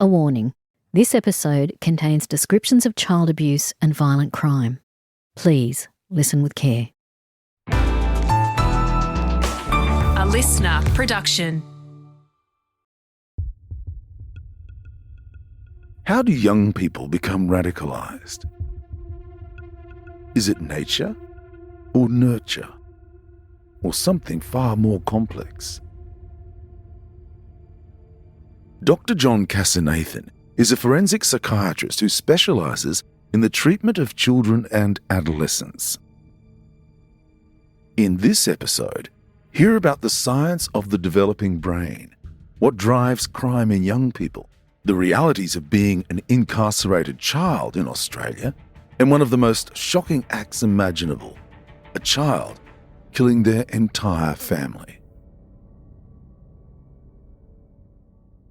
A warning. This episode contains descriptions of child abuse and violent crime. Please listen with care. A LiSTNR production. How do young people become radicalised? Is it nature or nurture or something far more complex? Dr. John Kasinathan is a forensic psychiatrist who specialises in the treatment of children and adolescents. In this episode, hear about the science of the developing brain, what drives crime in young people, the realities of being an incarcerated child in Australia, and one of the most shocking acts imaginable, a child killing their entire family.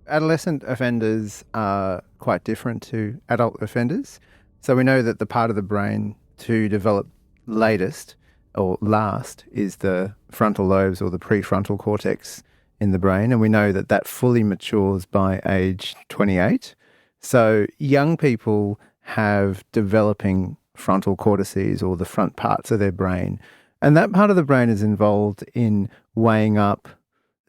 Adolescent offenders are quite different to adult offenders. So we know that the part of the brain to develop latest or last is the frontal lobes or the prefrontal cortex in the brain. And we know that that fully matures by age 28. So young people have developing frontal cortices or the front parts of their brain. And that part of the brain is involved in weighing up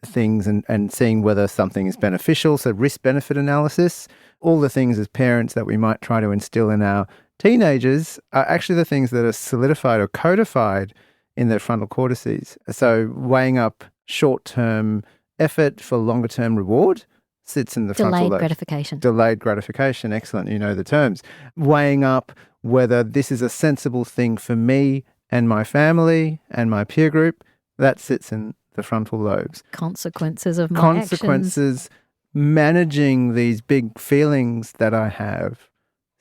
things and seeing whether something is beneficial, so risk-benefit analysis. All the things as parents that we might try to instill in our teenagers are actually the things that are solidified or codified in their frontal cortices. So weighing up short-term effort for longer-term reward sits in the frontal lobe. Delayed gratification. Delayed gratification, excellent, you know the terms. Weighing up whether this is a sensible thing for me and my family and my peer group, that sits in the frontal lobes. Consequences of my actions. Managing these big feelings that I have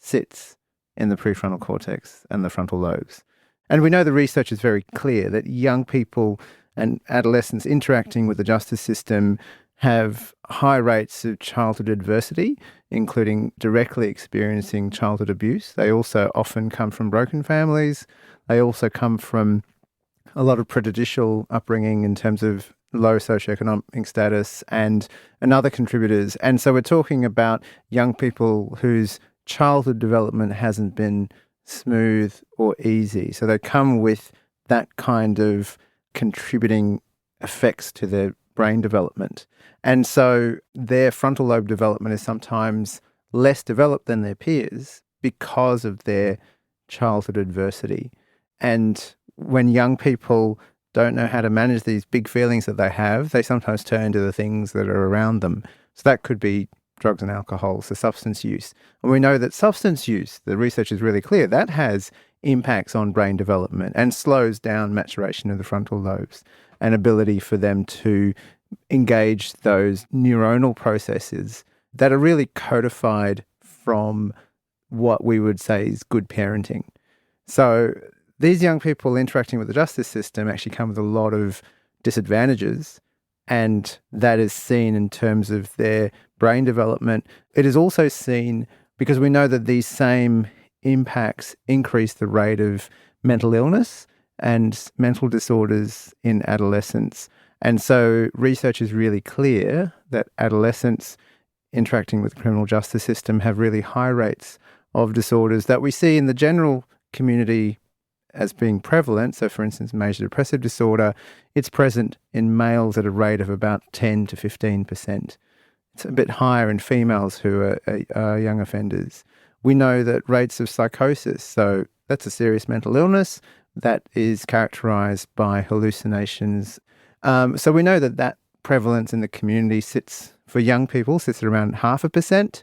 sits in the prefrontal cortex and the frontal lobes. And we know the research is very clear that young people and adolescents interacting with the justice system have high rates of childhood adversity, including directly experiencing childhood abuse. They also often come from broken families. They also come from a lot of prejudicial upbringing in terms of low socioeconomic status and other contributors. And so we're talking about young people whose childhood development hasn't been smooth or easy. So they come with that kind of contributing effects to their brain development. And so their frontal lobe development is sometimes less developed than their peers because of their childhood adversity. And when young people don't know how to manage these big feelings that they have, they sometimes turn to the things that are around them. So that could be drugs and alcohol, so substance use. And we know that substance use, the research is really clear, that has impacts on brain development and slows down maturation of the frontal lobes and ability for them to engage those neuronal processes that are really codified from what we would say is good parenting. So these young people interacting with the justice system actually come with a lot of disadvantages, and that is seen in terms of their brain development. It is also seen because we know that these same impacts increase the rate of mental illness and mental disorders in adolescents. And so research is really clear that adolescents interacting with the criminal justice system have really high rates of disorders that we see in the general community as being prevalent. So for instance, major depressive disorder, it's present in males at a rate of about 10 to 15%. It's a bit higher in females who are young offenders. We know that rates of psychosis, so that's a serious mental illness that is characterised by hallucinations. So we know that that prevalence in the community for young people sits at around 0.5%.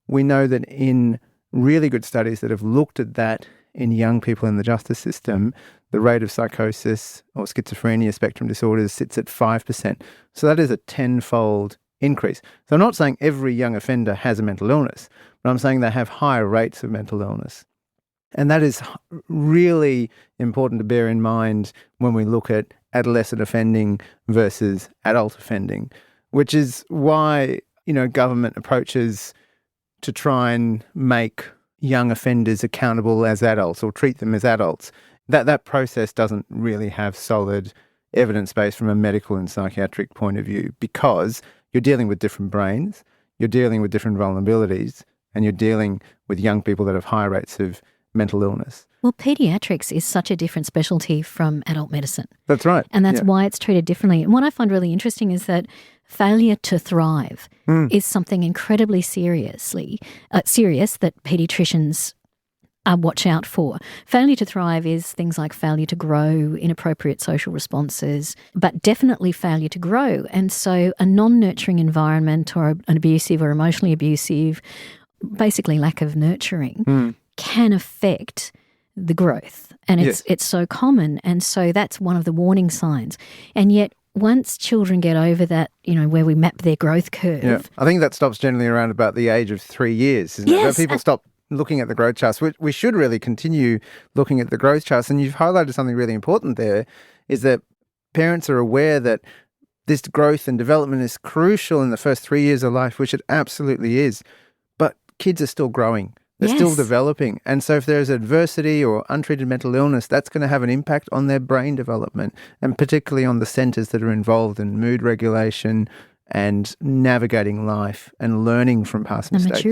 We know that in really good studies that have looked at that in young people in the justice system, the rate of psychosis or schizophrenia spectrum disorders sits at 5%. So that is a tenfold increase. So I'm not saying every young offender has a mental illness, but I'm saying they have higher rates of mental illness. And that is really important to bear in mind when we look at adolescent offending versus adult offending, which is why, government approaches to try and make young offenders accountable as adults or treat them as adults. That process doesn't really have solid evidence base from a medical and psychiatric point of view because you're dealing with different brains. you're dealing with different vulnerabilities and you're dealing with young people that have high rates of mental illness. Well, paediatrics is such a different specialty from adult medicine. That's right. And that's why it's treated differently. And what I find really interesting is that failure to thrive is something incredibly serious that paediatricians watch out for. Failure to thrive is things like failure to grow, inappropriate social responses, but definitely failure to grow. And so a non-nurturing environment or an abusive or emotionally abusive, basically lack of nurturing, can affect the growth. And it's so common. And so that's one of the warning signs. And yet once children get over that, where we map their growth curve. I think that stops generally around about the age of 3 years, isn't it? Where people stop looking at the growth charts. We should really continue looking at the growth charts. And you've highlighted something really important there, is that parents are aware that this growth and development is crucial in the first 3 years of life, which it absolutely is. But kids are still growing. They're still developing. And so if there's adversity or untreated mental illness, that's going to have an impact on their brain development, and particularly on the centres that are involved in mood regulation and navigating life and learning from past mistakes.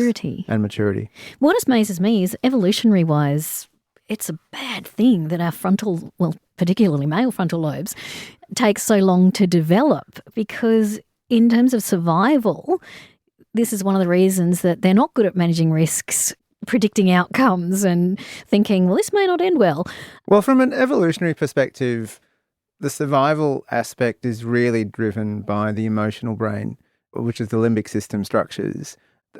And maturity. What amazes me is evolutionary-wise, it's a bad thing that our particularly male frontal lobes, take so long to develop, because in terms of survival, this is one of the reasons that they're not good at managing risks, predicting outcomes and thinking, well, this may not end well. Well, from an evolutionary perspective, the survival aspect is really driven by the emotional brain, which is the limbic system structures.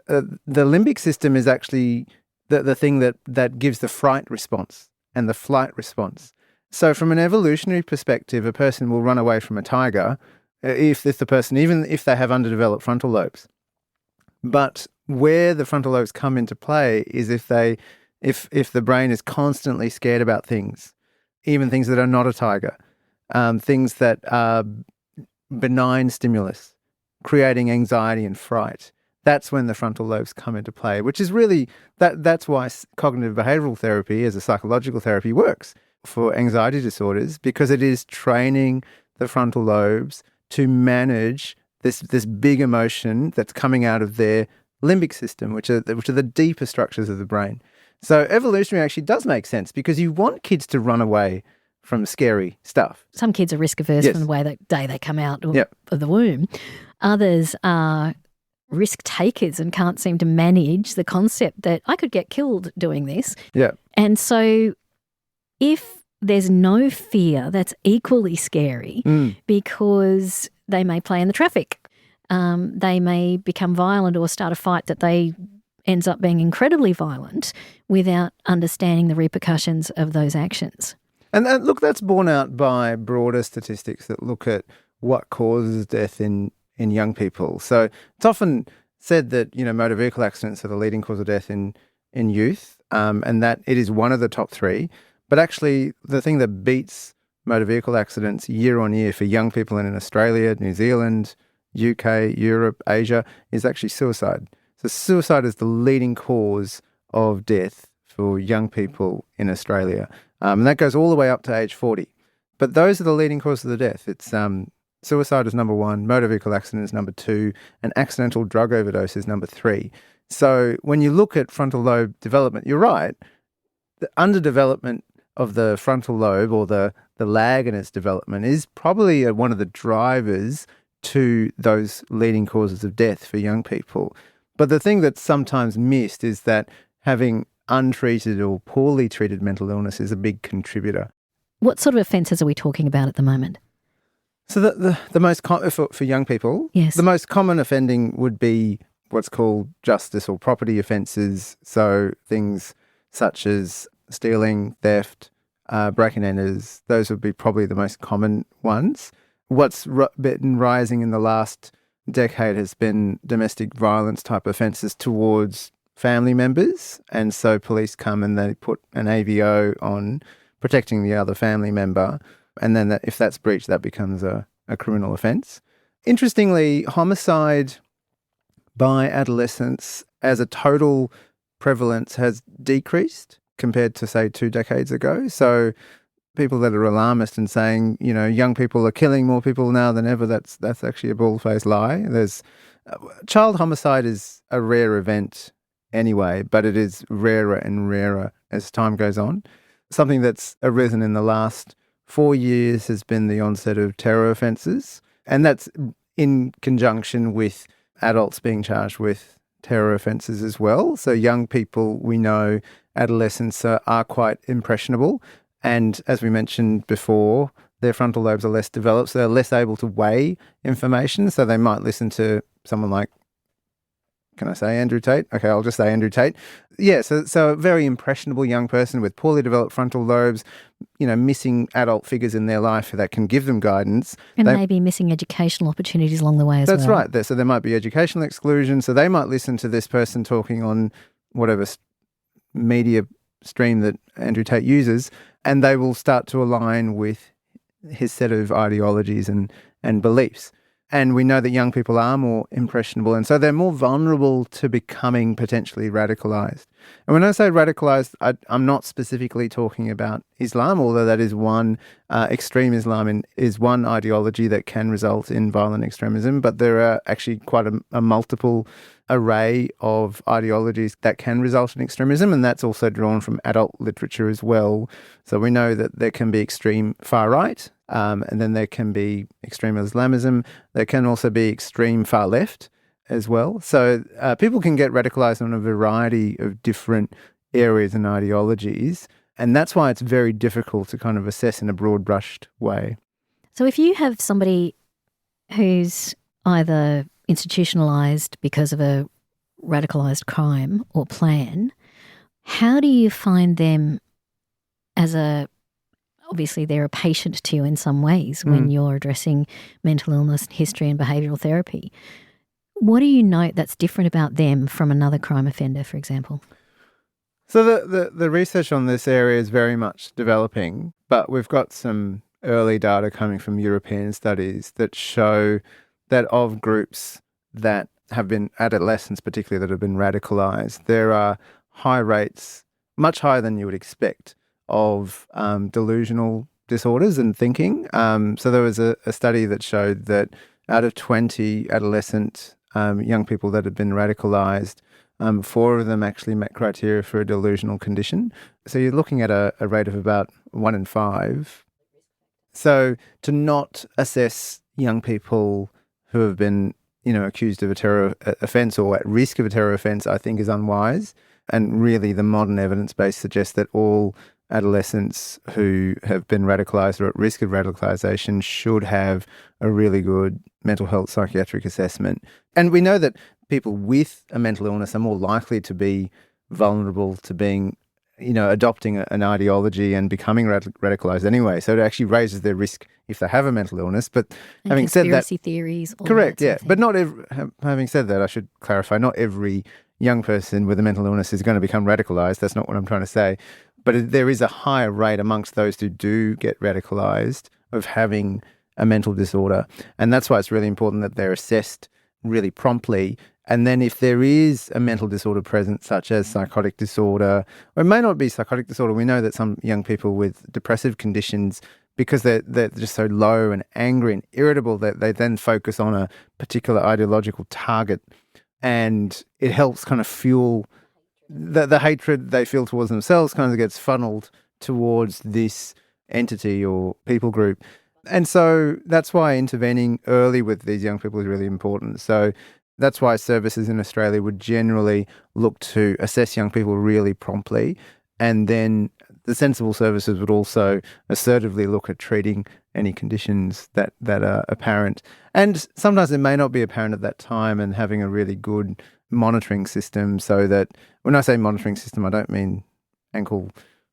The limbic system is actually the thing that gives the fright response and the flight response. So from an evolutionary perspective, a person will run away from a tiger if the person, even if they have underdeveloped frontal lobes. But where the frontal lobes come into play is if the brain is constantly scared about things, even things that are not a tiger, things that are benign stimulus, creating anxiety and fright. That's when the frontal lobes come into play, which is really, that's why cognitive behavioural therapy as a psychological therapy works for anxiety disorders, because it is training the frontal lobes to manage this big emotion that's coming out of their limbic system, which are the deeper structures of the brain. So evolutionary actually does make sense, because you want kids to run away from scary stuff. Some kids are risk averse from the day they come out of the womb. Others are risk takers and can't seem to manage the concept that I could get killed doing this. Yeah. And so if there's no fear, that's equally scary, because they may play in the traffic. They may become violent or start a fight that ends up being incredibly violent without understanding the repercussions of those actions. And look, that's borne out by broader statistics that look at what causes death in young people. So it's often said that, motor vehicle accidents are the leading cause of death in youth, and that it is one of the top three. But actually, the thing that beats motor vehicle accidents year on year for young people in Australia, New Zealand, UK, Europe, Asia, is actually suicide. So suicide is the leading cause of death for young people in Australia. And that goes all the way up to age 40. But those are the leading causes of death. It's suicide is number one, motor vehicle accident is number two, and accidental drug overdose is number three. So when you look at frontal lobe development, you're right. The underdevelopment of the frontal lobe, or the lag in its development, is probably one of the drivers to those leading causes of death for young people. But the thing that's sometimes missed is that having untreated or poorly treated mental illness is a big contributor. What sort of offences are we talking about at the moment? So the most for young people, yes, the most common offending would be what's called justice or property offences. So things such as stealing, theft, break-and-enters, those would be probably the most common ones. What's been rising in the last decade has been domestic violence type offences towards family members, and so police come and they put an AVO on protecting the other family member, and then if that's breached, that becomes a criminal offence. Interestingly, homicide by adolescents as a total prevalence has decreased compared to, say, 2 decades ago. So people that are alarmist and saying, young people are killing more people now than ever, that's actually a bald-faced lie. There's Child homicide is a rare event anyway, but it is rarer and rarer as time goes on. Something that's arisen in the last 4 years has been the onset of terror offences, and that's in conjunction with adults being charged with terror offences as well. So young people, we know, adolescents are quite impressionable, and as we mentioned before, their frontal lobes are less developed, so they're less able to weigh information, so they might listen to someone like, can I say Andrew Tate? Okay, I'll just say Andrew Tate. Yeah, so a very impressionable young person with poorly developed frontal lobes, missing adult figures in their life that can give them guidance. And maybe missing educational opportunities along the way as well. That's right. So there might be educational exclusion. So they might listen to this person talking on whatever media stream that Andrew Tate uses, and they will start to align with his set of ideologies and beliefs. And we know that young people are more impressionable, and so they're more vulnerable to becoming potentially radicalised. And when I say radicalised, I'm not specifically talking about Islam, although that is one, extreme Islam is one ideology that can result in violent extremism, but there are actually quite a multiple array of ideologies that can result in extremism, and that's also drawn from adult literature as well. So we know that there can be extreme far right, and then there can be extreme Islamism. There can also be extreme far left as well. So people can get radicalised on a variety of different areas and ideologies, and that's why it's very difficult to kind of assess in a broad-brushed way. So if you have somebody who's either institutionalised because of a radicalised crime or plan, how do you find them obviously they're a patient to you in some ways when you're addressing mental illness, history and behavioural therapy. What do you note that's different about them from another crime offender, for example? So the research on this area is very much developing, but we've got some early data coming from European studies that show that of groups that have been adolescents, particularly that have been radicalised, there are high rates, much higher than you would expect, of delusional disorders and thinking. So there was a study that showed that out of 20 adolescent young people that had been radicalised, 4 of them actually met criteria for a delusional condition. So you're looking at a rate of about 1 in 5. So to not assess young people who have been, accused of a terror offence or at risk of a terror offence, I think is unwise. And really the modern evidence base suggests that all adolescents who have been radicalised or at risk of radicalisation should have a really good mental health psychiatric assessment. And we know that people with a mental illness are more likely to be vulnerable to being, adopting an ideology and becoming radicalised anyway. So it actually raises their risk if they have a mental illness. But and having said that, conspiracy theories. Correct, yeah. But not having said that, I should clarify, not every young person with a mental illness is going to become radicalised. That's not what I'm trying to say. But there is a higher rate amongst those who do get radicalised of having a mental disorder. And that's why it's really important that they're assessed really promptly. And then if there is a mental disorder present, such as psychotic disorder, or it may not be psychotic disorder, we know that some young people with depressive conditions, because they're just so low and angry and irritable, that they then focus on a particular ideological target. And it helps kind of fuel the hatred they feel towards themselves, kind of gets funneled towards this entity or people group. And so that's why intervening early with these young people is really important. So that's why services in Australia would generally look to assess young people really promptly. And then the sensible services would also assertively look at treating any conditions that are apparent. And sometimes it may not be apparent at that time, and having a really good monitoring system, so that when I say monitoring system, I don't mean ankle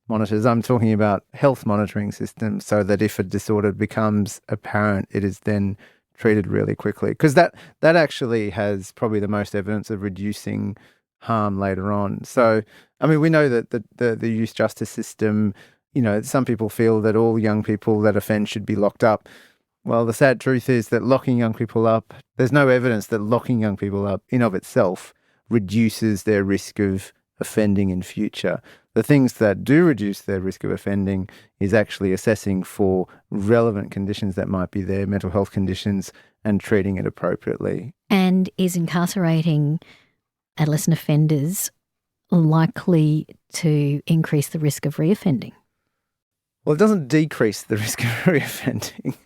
monitors. I'm talking about health monitoring systems, so that if a disorder becomes apparent, it is then treated really quickly. Because that actually has probably the most evidence of reducing harm later on. So, I mean, we know that the youth justice system, some people feel that all young people that offend should be locked up. Well, the sad truth is that locking young people up, there's no evidence that locking young people up in of itself reduces their risk of offending in future. The things that do reduce their risk of offending is actually assessing for relevant conditions that might be there, mental health conditions, and treating it appropriately. And is incarcerating adolescent offenders likely to increase the risk of reoffending? Well, it doesn't decrease the risk of reoffending.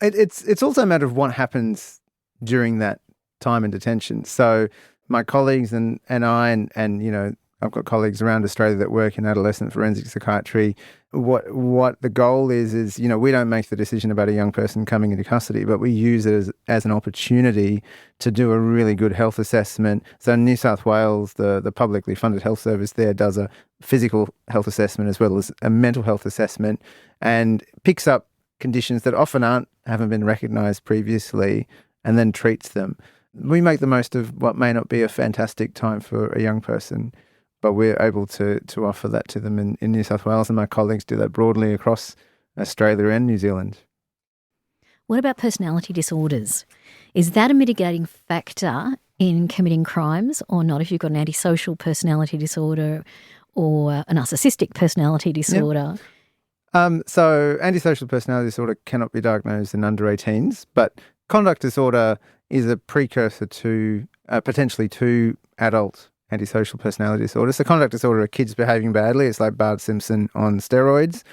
It's also a matter of what happens during that time in detention. So my colleagues and I, and I've got colleagues around Australia that work in adolescent forensic psychiatry. What the goal is we don't make the decision about a young person coming into custody, but we use it as an opportunity to do a really good health assessment. So in New South Wales, the publicly funded health service there does a physical health assessment as well as a mental health assessment, and picks up conditions that often haven't been recognised previously, and then treats them. We make the most of what may not be a fantastic time for a young person, but we're able to offer that to them in New South Wales, and my colleagues do that broadly across Australia and New Zealand. What about personality disorders? Is that a mitigating factor in committing crimes or not if you've got an antisocial personality disorder or a narcissistic personality disorder? Yep. So antisocial personality disorder cannot be diagnosed in under 18s, but conduct disorder is a precursor to potentially to adult antisocial personality disorder. So conduct disorder are kids behaving badly. It's like Bart Simpson on steroids.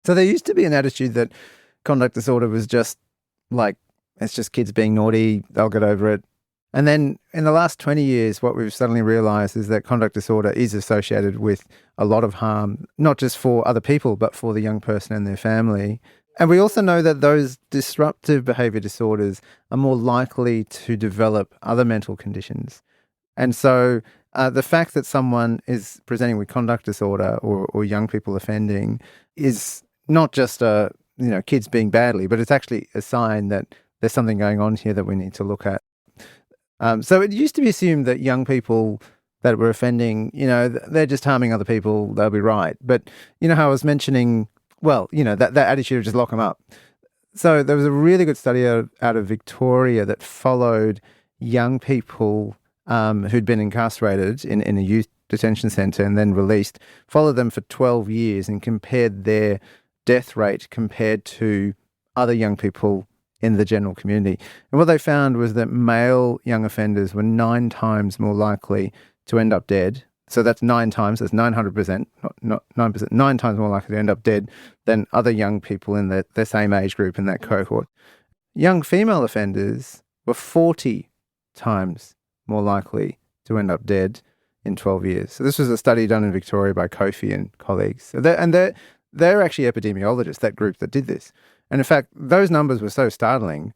So there used to be an attitude that conduct disorder was just like, it's just kids being naughty, they'll get over it. And then in the last 20 years, what we've suddenly realised is that conduct disorder is associated with a lot of harm, not just for other people, but for the young person and their family. And we also know that those disruptive behaviour disorders are more likely to develop other mental conditions. And so the fact that someone is presenting with conduct disorder or young people offending is not just kids being badly, but it's actually a sign that there's something going on here that we need to look at. So it used to be assumed that young people that were offending, they're just harming other people, they'll be right. But how I was mentioning, that attitude of just lock them up. So there was a really good study out of Victoria that followed young people who'd been incarcerated in a youth detention centre and then released, followed them for 12 years and compared their death rate compared to other young people in the general community. And what they found was that male young offenders were 9 times more likely to end up dead. So that's 9 times, that's 900%, not 9%, 9 times more likely to end up dead than other young people in the same age group in that cohort. Young female offenders were 40 times more likely to end up dead in 12 years. So this was a study done in Victoria by Kofi and colleagues. So they're actually epidemiologists, that group that did this. And in fact, those numbers were so startling,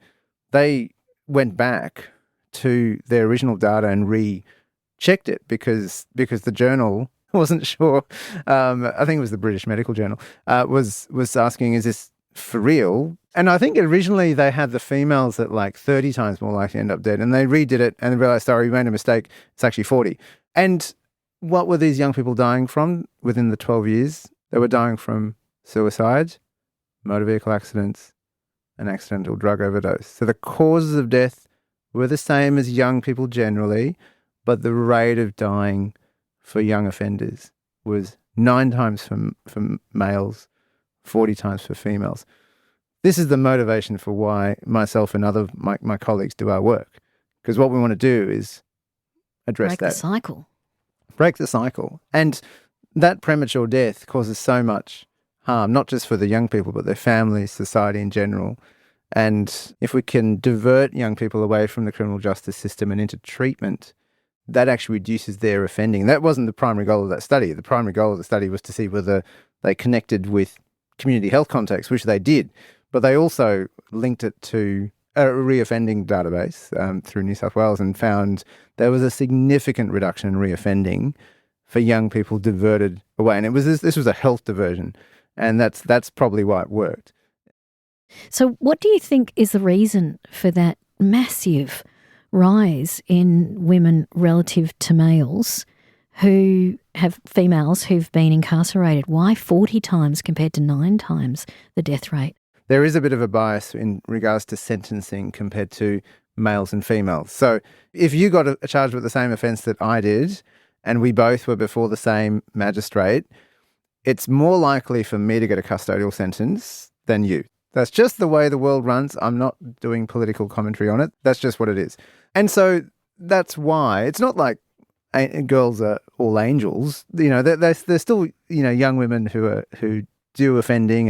they went back to their original data and rechecked it because the journal wasn't sure. I think it was the British Medical Journal was asking, is this for real? And I think originally they had the females at like 30 times more likely to end up dead, and they redid it and realised, sorry, we made a mistake. It's actually 40. And what were these young people dying from within the 12 years? They were dying from suicide, motor vehicle accidents, and accidental drug overdose. So the causes of death were the same as young people generally, but the rate of dying for young offenders was 9 times for males, 40 times for females. This is the motivation for why myself and other my colleagues do our work, because what we want to do is address Break that. Break the cycle. And that premature death causes so much harm, not just for the young people, but their families, society in general. And if we can divert young people away from the criminal justice system and into treatment, that actually reduces their offending. That wasn't the primary goal of that study. The primary goal of the study was to see whether they connected with community health contexts, which they did. But they also linked it to a reoffending database through New South Wales and found there was a significant reduction in reoffending for young people diverted away. And this was a health diversion. And that's probably why it worked. So what do you think is the reason for that massive rise in women relative to males females who've been incarcerated? Why 40 times compared to 9 times the death rate? There is a bit of a bias in regards to sentencing compared to males and females. So if you got a charge with the same offence that I did, and we both were before the same magistrate, it's more likely for me to get a custodial sentence than you. That's just the way the world runs. I'm not doing political commentary on it. That's just what it is. And so that's why it's not like girls are all angels. You know, there's still, you know, young women who do offending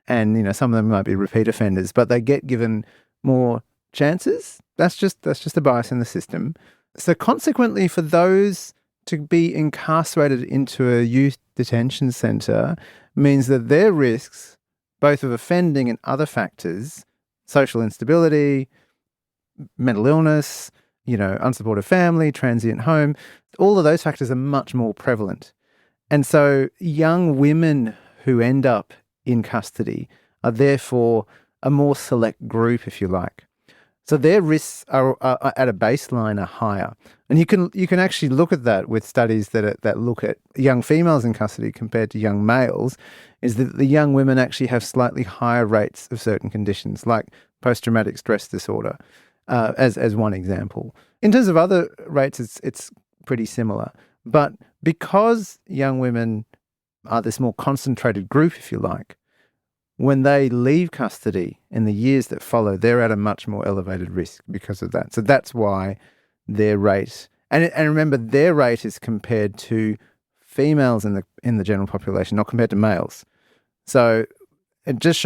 and some of them might be repeat offenders, but they get given more chances. That's just a bias in the system. So consequently, for those to be incarcerated into a youth detention centre means that their risks, both of offending and other factors, social instability, mental illness, unsupported family, transient home, all of those factors are much more prevalent. And so young women who end up in custody are therefore a more select group, if you like. So their risks are at a baseline are higher. And you can actually look at that with studies that look at young females in custody compared to young males, is that the young women actually have slightly higher rates of certain conditions, like post-traumatic stress disorder, as one example. In terms of other rates, it's pretty similar. But because young women are this more concentrated group, if you like, when they leave custody in the years that follow, they're at a much more elevated risk because of that. So that's why their rate, and remember, their rate is compared to females in the general population, not compared to males. So it just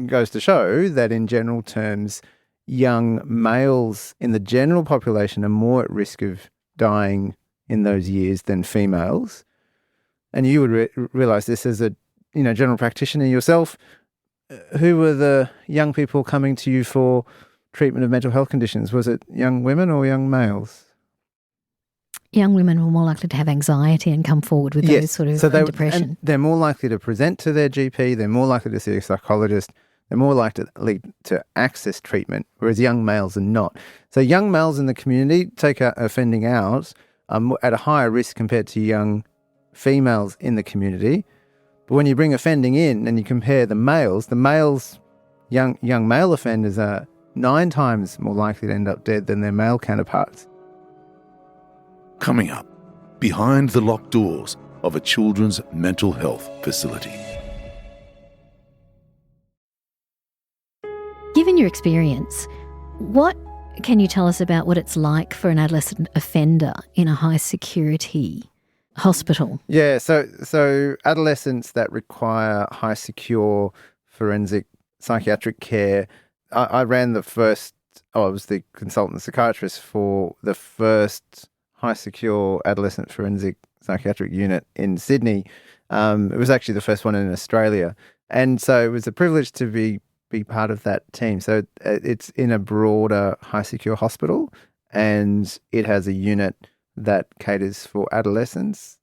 goes to show that in general terms, young males in the general population are more at risk of dying in those years than females. And you would realise this as a general practitioner yourself. Who were the young people coming to you for treatment of mental health conditions? Was it young women or young males? Young women were more likely to have anxiety and come forward with those sort of depression. And they're more likely to present to their GP. They're more likely to see a psychologist. They're more likely to access treatment, whereas young males are not. So young males in the community take offending out at a higher risk compared to young females in the community. But when you bring offending in and you compare the males, young male offenders are 9 times more likely to end up dead than their male counterparts. Coming up, behind the locked doors of a children's mental health facility. Given your experience, what can you tell us about what it's like for an adolescent offender in a high security hospital? Yeah, so adolescents that require high secure forensic psychiatric care, I ran I was the consultant psychiatrist for the first high secure adolescent forensic psychiatric unit in Sydney. It was actually the first one in Australia. And so it was a privilege to be part of that team. So it's in a broader high secure hospital, and it has a unit that caters for adolescents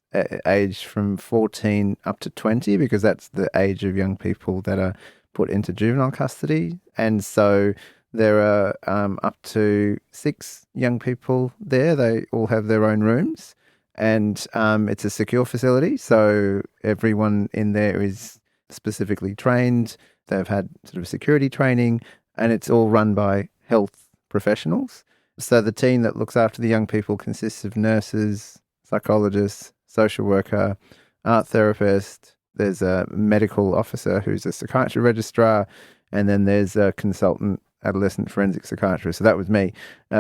aged from 14 up to 20, because that's the age of young people that are put into juvenile custody. And so there are up to 6 young people there. They all have their own rooms, and it's a secure facility. So everyone in there is specifically trained. They've had sort of security training, and it's all run by health professionals. So the team that looks after the young people consists of nurses, psychologists, social worker, art therapist. There's a medical officer who's a psychiatry registrar, and then there's a consultant adolescent forensic psychiatrist. So that was me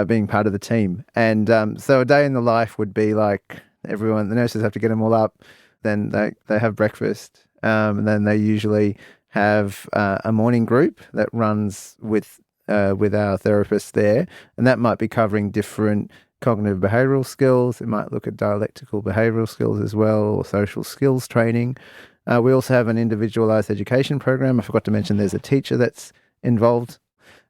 being part of the team. And so a day in the life would be like the nurses have to get them all up, then they have breakfast, and then they usually have a morning group that runs with our therapists there, and that might be covering different cognitive behavioural skills. It might look at dialectical behavioural skills as well, or social skills training. We also have an individualised education program. I forgot to mention there's a teacher that's involved.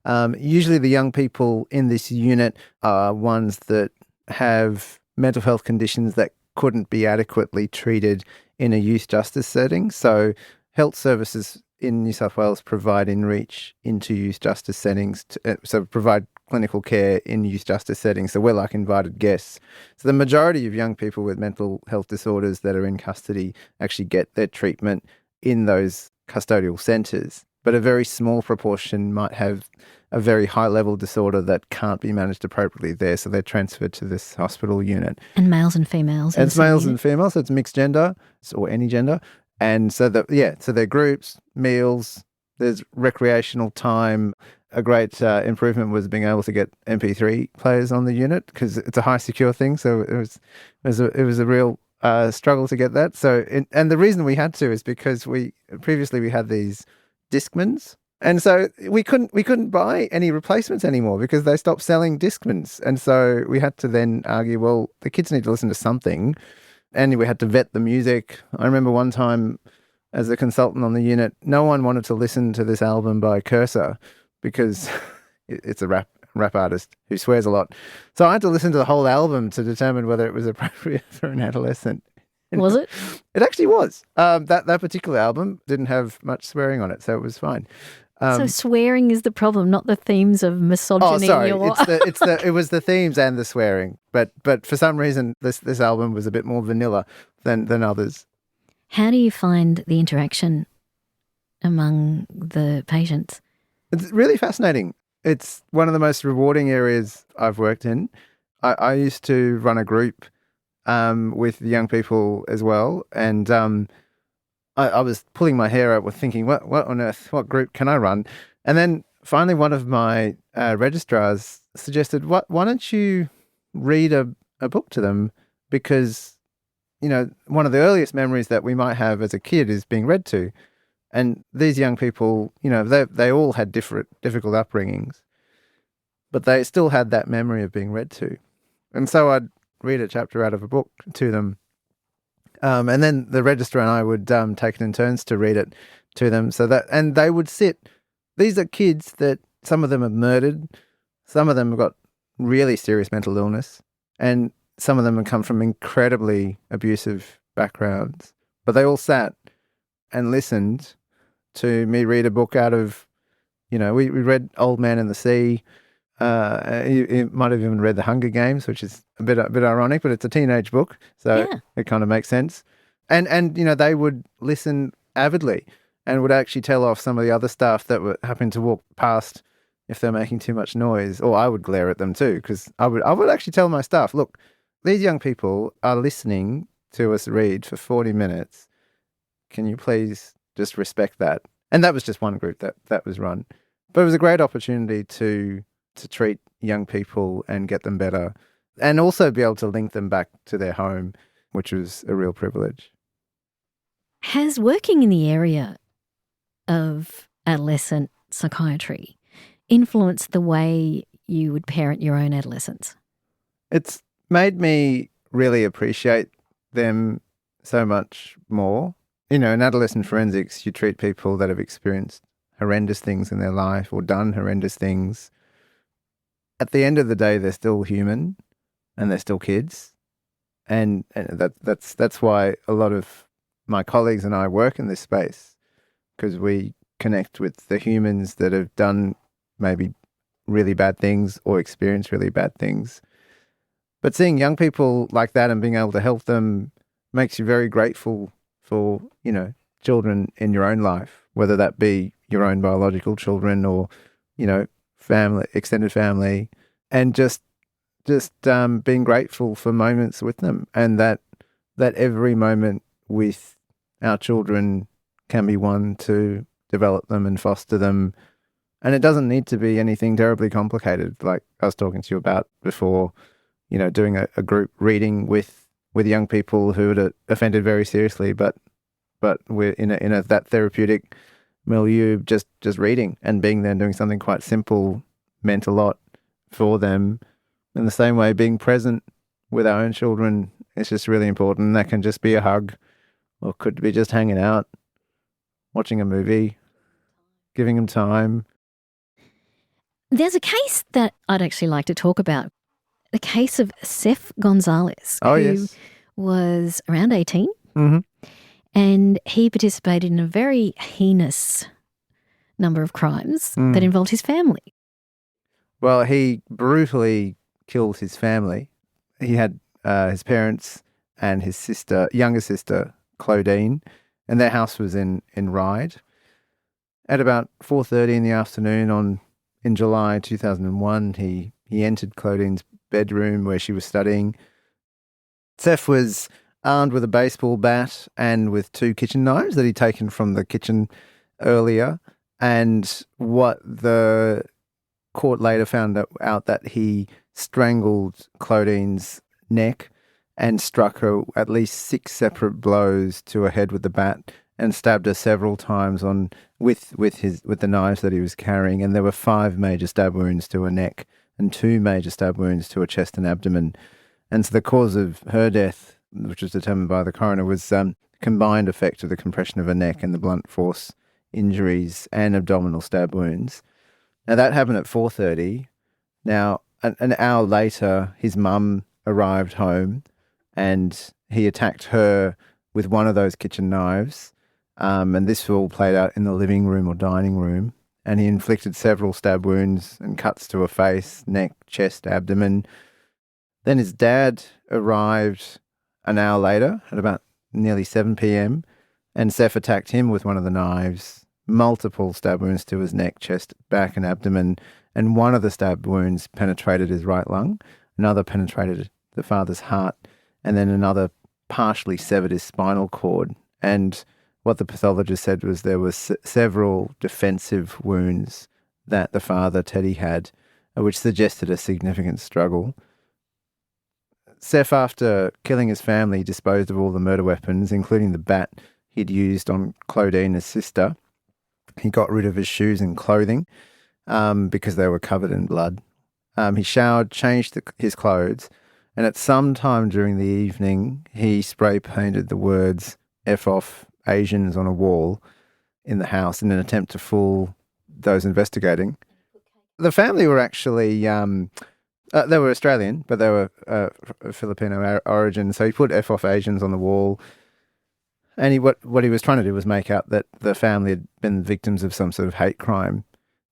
Usually the young people in this unit are ones that have mental health conditions that couldn't be adequately treated in a youth justice setting. So health services in New South Wales provide in-reach into youth justice settings, so provide clinical care in youth justice settings. So we're like invited guests. So the majority of young people with mental health disorders that are in custody actually get their treatment in those custodial centres. But a very small proportion might have a very high-level disorder that can't be managed appropriately there, so they're transferred to this hospital unit. And males and females. And it's males and females, so it's mixed gender, or any gender. And so their groups, meals, there's recreational time. A great improvement was being able to get MP3 players on the unit because it's a high secure thing. So it was a real struggle to get that. So and the reason we had to is because previously we had these Discmans. And so we couldn't buy any replacements anymore because they stopped selling Discmans. And so we had to then argue, well, the kids need to listen to something. And we had to vet the music. I remember one time as a consultant on the unit, no one wanted to listen to this album by Cursor because it's a rap artist who swears a lot. So I had to listen to the whole album to determine whether it was appropriate for an adolescent. Was it? It actually was. That particular album didn't have much swearing on it, so it was fine. So swearing is the problem, not the themes of misogyny. Oh, sorry. Or... It was the themes and the swearing. But for some reason, this album was a bit more vanilla than others. How do you find the interaction among the patients? It's really fascinating. It's one of the most rewarding areas I've worked in. I used to run a group with young people as well, and I was pulling my hair out with thinking, what on earth, what group can I run? And then finally one of my registrars suggested, why don't you read a book to them? Because, one of the earliest memories that we might have as a kid is being read to. And these young people, they all had difficult upbringings, but they still had that memory of being read to. And so I'd read a chapter out of a book to them. And then the registrar and I would take it in turns to read it to them. And they would sit. These are kids that some of them have murdered, some of them have got really serious mental illness, and some of them have come from incredibly abusive backgrounds. But they all sat and listened to me read a book out of, we read Old Man and the Sea. You might have even read The Hunger Games, which is a bit ironic, but it's a teenage book, so It kind of makes sense. And they would listen avidly and would actually tell off some of the other staff that were happening to walk past if they're making too much noise, or I would glare at them too, because I would actually tell my staff, look, these young people are listening to us read for 40 minutes. Can you please just respect that? And that was just one group that was run. But it was a great opportunity to treat young people and get them better, and also be able to link them back to their home, which was a real privilege. Has working in the area of adolescent psychiatry influenced the way you would parent your own adolescents? It's made me really appreciate them so much more. In adolescent forensics, you treat people that have experienced horrendous things in their life or done horrendous things. At the end of the day, they're still human and they're still kids. And that's why a lot of my colleagues and I work in this space, because we connect with the humans that have done maybe really bad things or experienced really bad things. But seeing young people like that and being able to help them makes you very grateful for, children in your own life, whether that be your own biological children or, family, extended family, and just being grateful for moments with them, and that every moment with our children can be one to develop them and foster them. And it doesn't need to be anything terribly complicated, like I was talking to you about before, doing a group reading with young people who had offended very seriously, but we're in that therapeutic milieu, just reading and being there and doing something quite simple meant a lot for them. In the same way, being present with our own children is just really important. That can just be a hug, or could be just hanging out, watching a movie, giving them time. There's a case that I'd actually like to talk about. The case of Seth Gonzalez, who was around 18. Mm-hmm. And he participated in a very heinous number of crimes that involved his family. Well, he brutally killed his family. He had his parents and his younger sister, Claudine, and their house was in Ryde. At about 4:30 in the afternoon in July 2001, he entered Claudine's bedroom where she was studying. Seth was armed with a baseball bat and with 2 kitchen knives that he'd taken from the kitchen earlier. And what the court later found out that he strangled Claudine's neck and struck her at least 6 separate blows to her head with the bat and stabbed her several times with the knives that he was carrying. And there were 5 major stab wounds to her neck and 2 major stab wounds to her chest and abdomen. And so the cause of her death, which was determined by the coroner, was combined effect of the compression of her neck and the blunt force injuries and abdominal stab wounds. Now, that happened at 4:30. Now, an hour later, his mum arrived home and he attacked her with one of those kitchen knives. And this all played out in the living room or dining room. And he inflicted several stab wounds and cuts to her face, neck, chest, abdomen. Then his dad arrived an hour later at about nearly 7 p.m. and Seth attacked him with one of the knives, multiple stab wounds to his neck, chest, back and abdomen. And one of the stab wounds penetrated his right lung, another penetrated the father's heart, and then another partially severed his spinal cord. And what the pathologist said was there were several defensive wounds that the father, Teddy, had, which suggested a significant struggle. Seth, after killing his family, disposed of all the murder weapons, including the bat he'd used on Claudine, his sister. He got rid of his shoes and clothing because they were covered in blood. He showered, changed his clothes, and at some time during the evening, he spray painted the words "F off Asians" on a wall in the house in an attempt to fool those investigating. The family were actually, they were Australian, but they were Filipino origin. So he put "F off Asians" on the wall. And what he was trying to do was make out that the family had been victims of some sort of hate crime.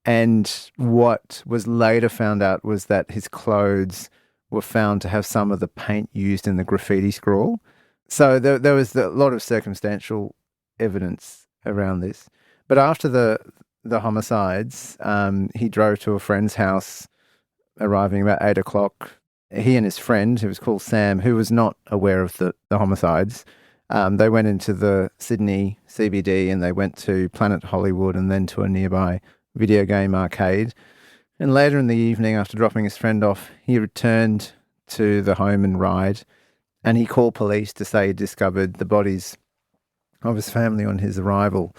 And what was later found out was that his clothes were found to have some of the paint used in the graffiti scrawl. So there was a lot of circumstantial evidence around this. But after the homicides, he drove to a friend's house, arriving about 8 o'clock. He and his friend, who was called Sam, who was not aware of the homicides, they went into the Sydney CBD and they went to Planet Hollywood and then to a nearby video game arcade. And later in the evening, after dropping his friend off, he returned to the home and Ryde, and he called police to say he discovered the bodies of his family on his arrival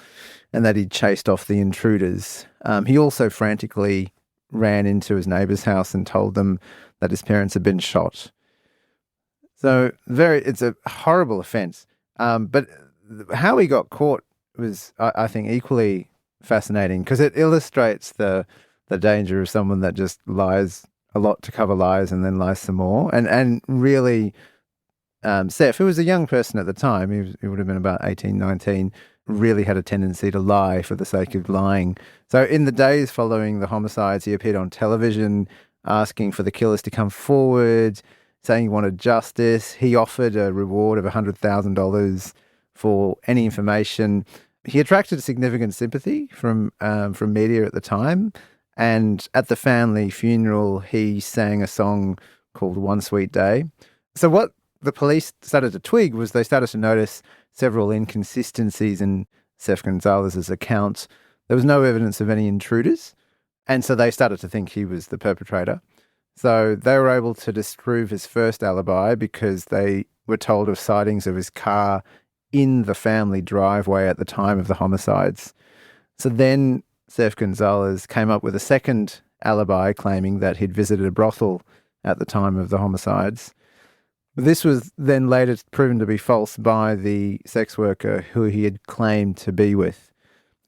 and that he'd chased off the intruders. He also frantically ran into his neighbour's house and told them that his parents had been shot. So it's a horrible offence. But how he got caught was, I think, equally fascinating because it illustrates the danger of someone that just lies a lot to cover lies and then lies some more. And really, Seth, who was a young person at the time, he would have been about 18, 19, really had a tendency to lie for the sake of lying. So in the days following the homicides, he appeared on television asking for the killers to come forward, saying he wanted justice. He offered a reward of $100,000 for any information. He attracted significant sympathy from media at the time. And at the family funeral, he sang a song called "One Sweet Day." So what the police started to twig was they started to notice several inconsistencies in Seth Gonzalez's account. There was no evidence of any intruders. And so they started to think he was the perpetrator. So they were able to disprove his first alibi because they were told of sightings of his car in the family driveway at the time of the homicides. So then Seth Gonzalez came up with a second alibi claiming that he'd visited a brothel at the time of the homicides. This was then later proven to be false by the sex worker who he had claimed to be with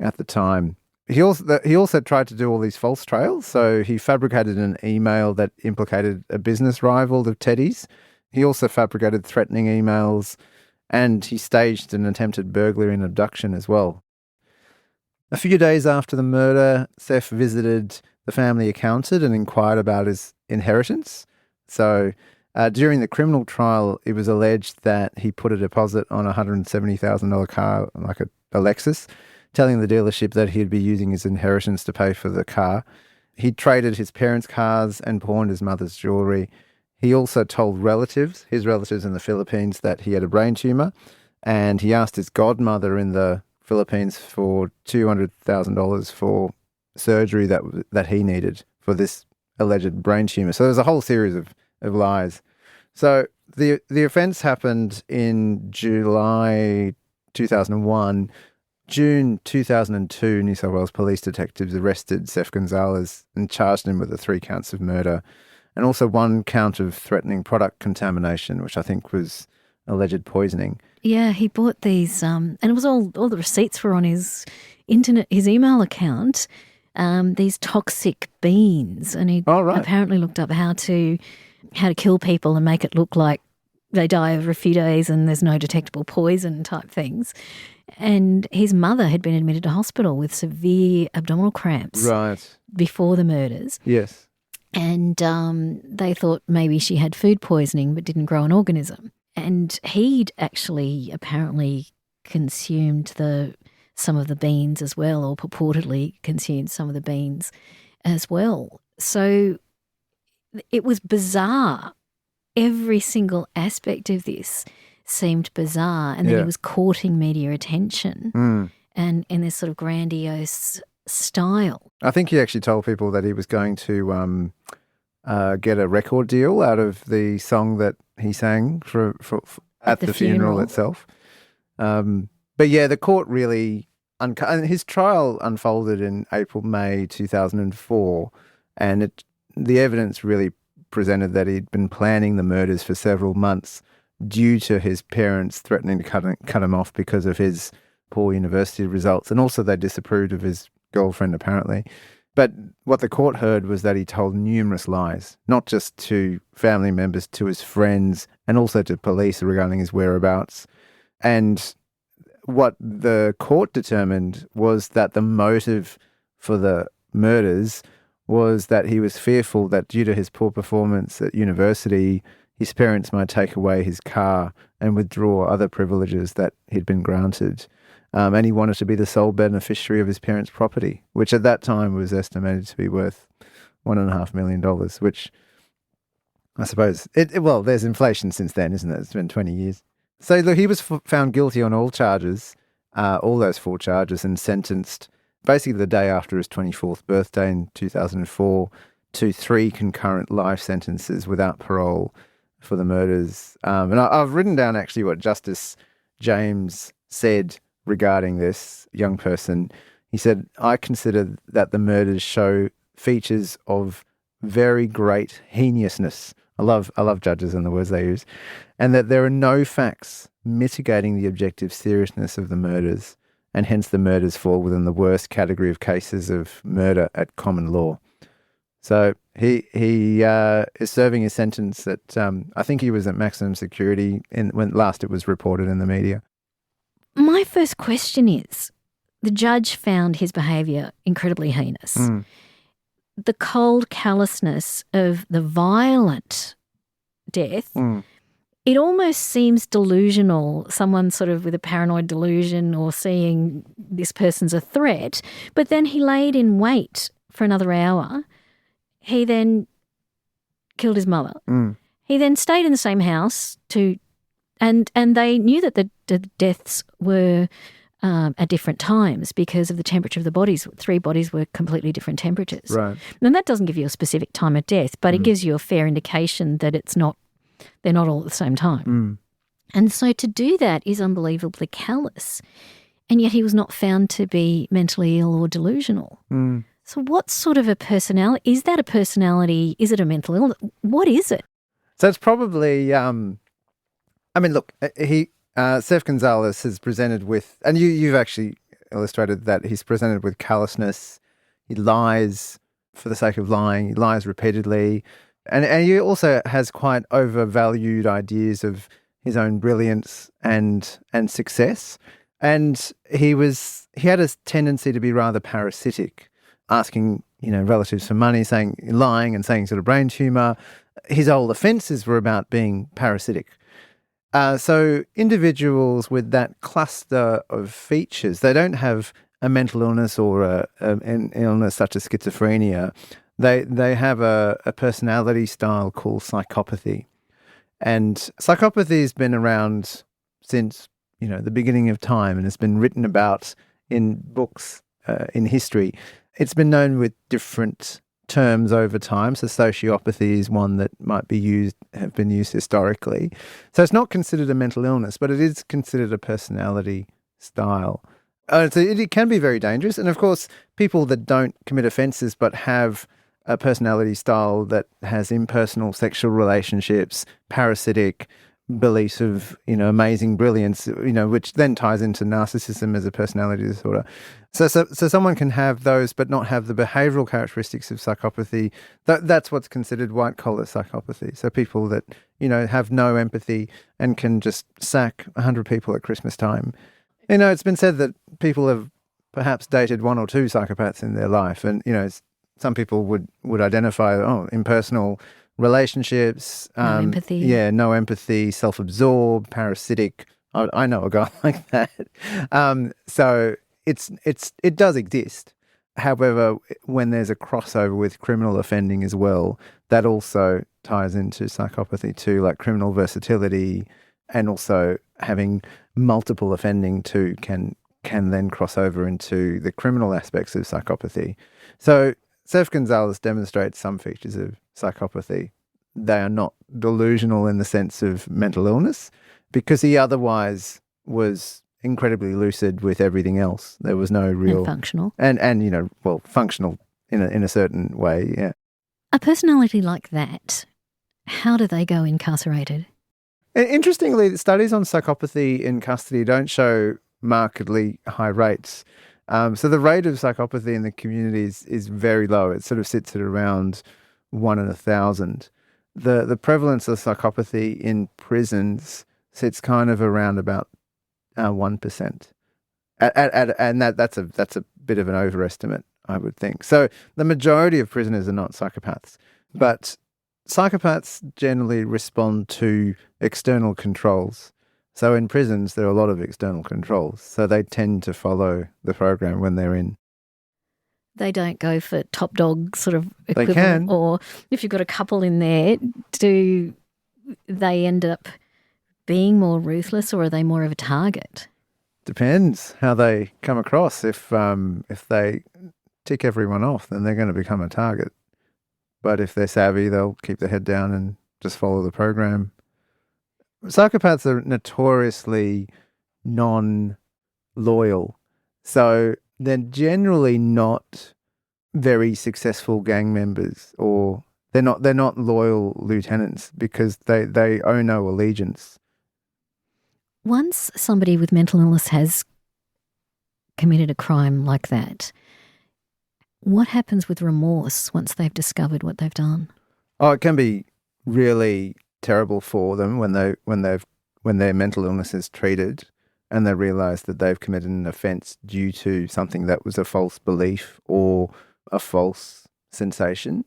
at the time. He also tried to do all these false trails. So he fabricated an email that implicated a business rival of Teddy's. He also fabricated threatening emails, and he staged an attempted burglary and abduction as well. A few days after the murder, Seth visited the family accountant and inquired about his inheritance. So during the criminal trial, it was alleged that he put a deposit on a $170,000 car, like a Lexus, telling the dealership that he'd be using his inheritance to pay for the car. He traded his parents' cars and pawned his mother's jewellery. He also told his relatives in the Philippines, that he had a brain tumour, and he asked his godmother in the Philippines for $200,000 for surgery that he needed for this alleged brain tumor. So there's a whole series of lies. So the offence happened in July 2001. June 2002, New South Wales police detectives arrested Seth Gonzalez and charged him with the 3 counts of murder and also 1 count of threatening product contamination, which I think was alleged poisoning. Yeah, he bought these, and it was all the receipts were on his email account, these toxic beans, and he apparently looked up how to kill people and make it look like they die over a few days and there's no detectable poison type things. And his mother had been admitted to hospital with severe abdominal cramps before the murders. Yes. And they thought maybe she had food poisoning but didn't grow an organism. And he'd actually apparently consumed some of the beans as well, or purportedly consumed some of the beans as well. So it was bizarre. Every single aspect of this seemed bizarre. And then he was courting media attention and in this sort of grandiose style. I think he actually told people that he was going to get a record deal out of the song that he sang for at the funeral itself. But yeah, the court really his trial unfolded in May 2004, and the evidence really presented that he'd been planning the murders for several months due to his parents threatening to cut him off because of his poor university results, and also they disapproved of his girlfriend apparently. But what the court heard was that he told numerous lies, not just to family members, to his friends, and also to police regarding his whereabouts. And what the court determined was that the motive for the murders was that he was fearful that due to his poor performance at university, his parents might take away his car and withdraw other privileges that he'd been granted. And he wanted to be the sole beneficiary of his parents' property, which at that time was estimated to be worth $1.5 million, which I suppose, there's inflation since then, isn't it? It's been 20 years. So look, he was found guilty on all charges, all those 4 charges, and sentenced basically the day after his 24th birthday in 2004 to 3 concurrent life sentences without parole for the murders. And I've written down actually what Justice James said regarding this young person. He said, "I consider that the murders show features of very great heinousness." I love judges and the words they use. "And that there are no facts mitigating the objective seriousness of the murders, and hence the murders fall within the worst category of cases of murder at common law." So he is serving his sentence at, I think he was at maximum security when last it was reported in the media. My first question is, the judge found his behaviour incredibly heinous. The cold callousness of the violent death, it almost seems delusional, someone sort of with a paranoid delusion or seeing this person's a threat. But then he laid in wait for another hour. He then killed his mother. He then stayed in the same house and they knew that the deaths were at different times because of the temperature of the bodies. 3 bodies were completely different temperatures. Right. And that doesn't give you a specific time of death, but it gives you a fair indication that they're not all at the same time. And so to do that is unbelievably callous. And yet he was not found to be mentally ill or delusional. So what sort of a personality? Is that a personality? Is it a mental illness? What is it? So it's probably, look, Seth Gonzalez has presented with, and you've actually illustrated that he's presented with callousness. He lies for the sake of lying. He lies repeatedly. And he also has quite overvalued ideas of his own brilliance and success. And he had a tendency to be rather parasitic, asking, relatives for money, lying and saying sort of brain tumour. His old offences were about being parasitic. So individuals with that cluster of features, they don't have a mental illness or an illness such as schizophrenia. They have a personality style called psychopathy. And psychopathy has been around since, the beginning of time and has been written about in books in history. It's been known with different terms over time. So sociopathy is one that have been used historically. So it's not considered a mental illness, but it is considered a personality style. So it can be very dangerous. And of course, people that don't commit offences but have a personality style that has impersonal sexual relationships, parasitic beliefs of, amazing brilliance, which then ties into narcissism as a personality disorder. So someone can have those but not have the behavioural characteristics of psychopathy. That's what's considered white-collar psychopathy. So people that, have no empathy and can just sack 100 people at Christmas time. It's been said that people have perhaps dated one or two psychopaths in their life. And, some people would identify, impersonal relationships. No empathy. Yeah, no empathy, self-absorbed, parasitic. I know a guy like that. So it does exist. However, when there's a crossover with criminal offending as well, that also ties into psychopathy too, like criminal versatility, and also having multiple offending too can then cross over into the criminal aspects of psychopathy. So Seth Gonzalez demonstrates some features of psychopathy. They are not delusional in the sense of mental illness, because he otherwise was incredibly lucid with everything else. There was no real... And functional. And functional in a certain way, yeah. A personality like that, how do they go incarcerated? Interestingly, the studies on psychopathy in custody don't show markedly high rates. So the rate of psychopathy in the community is very low. It sort of sits at around 1 in 1,000. The prevalence of psychopathy in prisons sits kind of around about 1%. And that's a bit of an overestimate, I would think. So the majority of prisoners are not psychopaths, but psychopaths generally respond to external controls. So in prisons, there are a lot of external controls. So they tend to follow the program when they're in. They don't go for top dog sort of equivalent. They can. Or if you've got a couple in there, do they end up being more ruthless, or are they more of a target? Depends how they come across. If they tick everyone off, then they're going to become a target. But if they're savvy, they'll keep their head down and just follow the program. Psychopaths are notoriously non-loyal. So they're generally not very successful gang members, or they're not loyal lieutenants because they owe no allegiance. Once somebody with mental illness has committed a crime like that, what happens with remorse once they've discovered what they've done? Oh, it can be really terrible for them when their mental illness is treated and they realise that they've committed an offence due to something that was a false belief or a false sensation.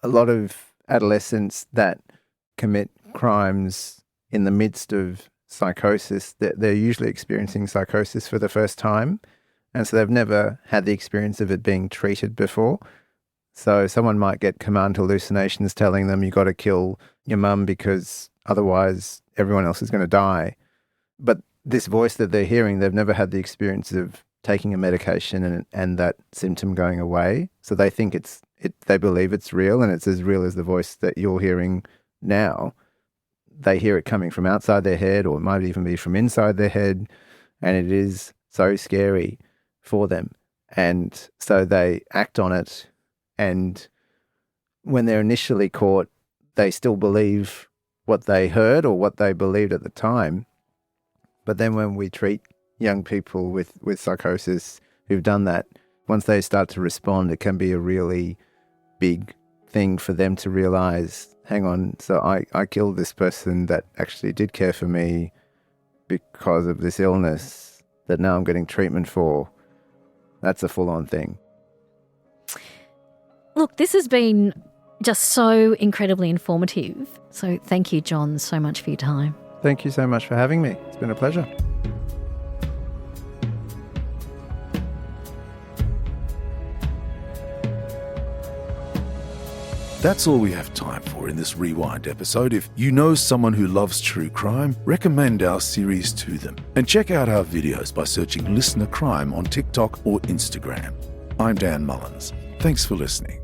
A lot of adolescents that commit crimes in the midst of psychosis, they're usually experiencing psychosis for the first time, and so they've never had the experience of it being treated before. So someone might get command hallucinations telling them you got to kill your mum because otherwise everyone else is going to die. But this voice that they're hearing, they've never had the experience of taking a medication and that symptom going away. So they think they believe it's real, and it's as real as the voice that you're hearing now. They hear it coming from outside their head, or it might even be from inside their head, and it is so scary for them. And so they act on it, and when they're initially caught, they still believe what they heard or what they believed at the time. But then when we treat young people with psychosis who've done that, once they start to respond, it can be a really big thing for them to realise, hang on, so I killed this person that actually did care for me because of this illness that now I'm getting treatment for. That's a full-on thing. Look, this has been just so incredibly informative. So thank you, John, so much for your time. Thank you so much for having me. It's been a pleasure. That's all we have time for in this Rewind episode. If you know someone who loves true crime, recommend our series to them. And check out our videos by searching LiSTNR Crime on TikTok or Instagram. I'm Dan Mullins. Thanks for listening.